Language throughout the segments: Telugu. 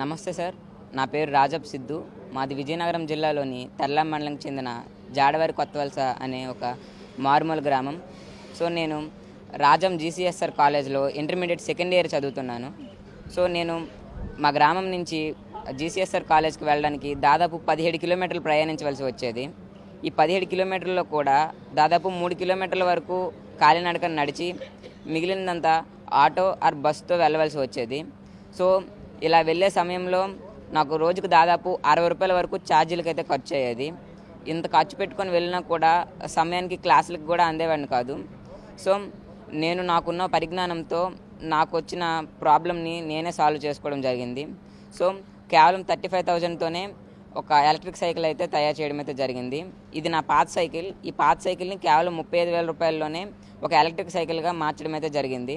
నమస్తే సార్. నా పేరు రాజబ్ సిద్ధు. మాది విజయనగరం జిల్లాలోని తర్లాం మండలంకి చెందిన జాడవారి కొత్తవలస అనే ఒక మారుమూల గ్రామం. సో నేను రాజం జీసీఎస్ఆర్ కాలేజ్లో ఇంటర్మీడియట్ సెకండ్ ఇయర్ చదువుతున్నాను. సో నేను మా గ్రామం నుంచి జీసీఎస్ఆర్ కాలేజ్కి వెళ్ళడానికి దాదాపు 17 కిలోమీటర్లు ప్రయాణించవలసి వచ్చేది. ఈ 17 కిలోమీటర్లలో కూడా దాదాపు 3 కిలోమీటర్ల వరకు కాలినడకన నడిచి మిగిలినంతా ఆటో ఆర్ బస్సుతో వెళ్ళవలసి వచ్చేది. సో ఇలా వెళ్ళే సమయంలో నాకు రోజుకు దాదాపు 60 రూపాయల వరకు ఛార్జీలకి అయితే ఖర్చు అయ్యేది. ఇంత ఖర్చు పెట్టుకొని వెళ్ళినా కూడా సమయానికి క్లాసులకు కూడా అందేవాడిని కాదు. సో నేను నాకున్న పరిజ్ఞానంతో నాకు వచ్చిన ప్రాబ్లమ్ని నేనే సాల్వ్ చేసుకోవడం జరిగింది. సో కేవలం 35,000తోనే ఒక ఎలక్ట్రిక్ సైకిల్ అయితే తయారు చేయడం అయితే జరిగింది. ఇది నా పాత సైకిల్. ఈ పాత సైకిల్ని కేవలం 35,000 రూపాయల్లోనే ఒక ఎలక్ట్రిక్ సైకిల్గా మార్చడం అయితే జరిగింది.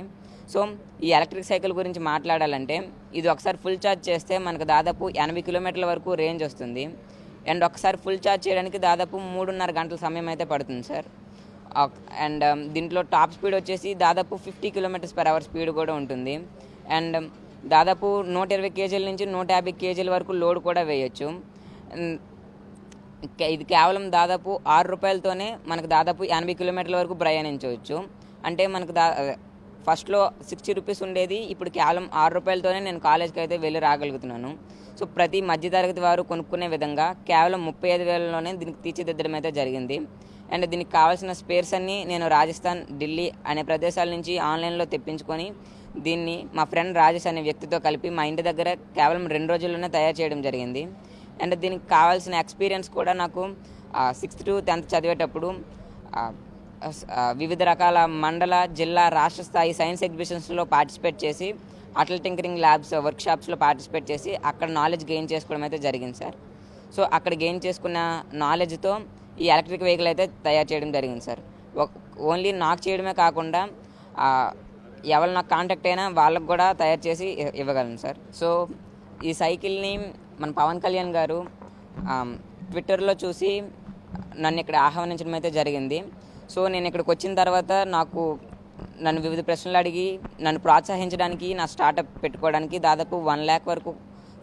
సో ఈ ఎలక్ట్రిక్ సైకిల్ గురించి మాట్లాడాలంటే ఇది ఒకసారి ఫుల్ ఛార్జ్ చేస్తే మనకు దాదాపు 80 కిలోమీటర్ల వరకు రేంజ్ వస్తుంది. అండ్ ఒకసారి ఫుల్ ఛార్జ్ చేయడానికి దాదాపు 3.5 గంటల సమయం అయితే పడుతుంది సార్. అండ్ దీంట్లో టాప్ స్పీడ్ వచ్చేసి దాదాపు 50 km/h స్పీడ్ కూడా ఉంటుంది. అండ్ దాదాపు 120 kg నుంచి 150 kg వరకు లోడ్ కూడా వేయచ్చు. ఇది కేవలం దాదాపు 6 రూపాయలతోనే మనకు దాదాపు 80 కిలోమీటర్ల వరకు ప్రయాణించవచ్చు. అంటే మనకు ఫస్ట్లో 60 రూపీస్ ఉండేది, ఇప్పుడు కేవలం 6 రూపాయలతోనే నేను కాలేజ్కి అయితే వెళ్ళి రాగలుగుతున్నాను. సో ప్రతి మధ్యతరగతి వారు కొనుక్కునే విధంగా కేవలం 35,000లోనే దీనికి తీర్చిదిద్దడం అయితే జరిగింది. అండ్ దీనికి కావాల్సిన స్పేర్స్ అన్నీ నేను రాజస్థాన్, ఢిల్లీ అనే ప్రదేశాల నుంచి ఆన్లైన్లో తెప్పించుకొని దీన్ని మా ఫ్రెండ్ రాజేష్ అనే వ్యక్తితో కలిపి మా ఇంటి దగ్గర కేవలం 2 రోజుల్లోనే తయారు చేయడం జరిగింది. అండ్ దీనికి కావాల్సిన ఎక్స్పీరియన్స్ కూడా నాకు 6th to 10th చదివేటప్పుడు వివిధ రకాల మండల, జిల్లా, రాష్ట్ర స్థాయి సైన్స్ ఎగ్జిబిషన్స్లో పార్టిసిపేట్ చేసి అటల్ టింకరింగ్ ల్యాబ్స్ వర్క్షాప్స్లో పార్టిసిపేట్ చేసి అక్కడ నాలెడ్జ్ గెయిన్ చేసుకోవడం అయితే జరిగింది సార్. సో అక్కడ గెయిన్ చేసుకున్న నాలెడ్జ్తో ఈ ఎలక్ట్రిక్ వెహికల్ అయితే తయారు చేయడం జరిగింది సార్. ఓన్లీ నాకు చేయడమే కాకుండా ఎవరు నాకు కాంటాక్ట్ అయినా వాళ్ళకు కూడా తయారు చేసి ఇవ్వగలను సార్. సో ఈ సైకిల్ని మన పవన్ కళ్యాణ్ గారు ట్విట్టర్లో చూసి నన్ను ఇక్కడ ఆహ్వానించడం అయితే జరిగింది. సో నేను ఇక్కడికి వచ్చిన తర్వాత నన్ను వివిధ ప్రశ్నలు అడిగి నన్ను ప్రోత్సహించడానికి, నా స్టార్టప్ పెట్టుకోవడానికి దాదాపు 1 lakh వరకు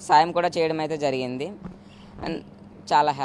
సాయం కూడా చేయడం అయితే జరిగింది. అండ్ చాలా హ్యాపీ.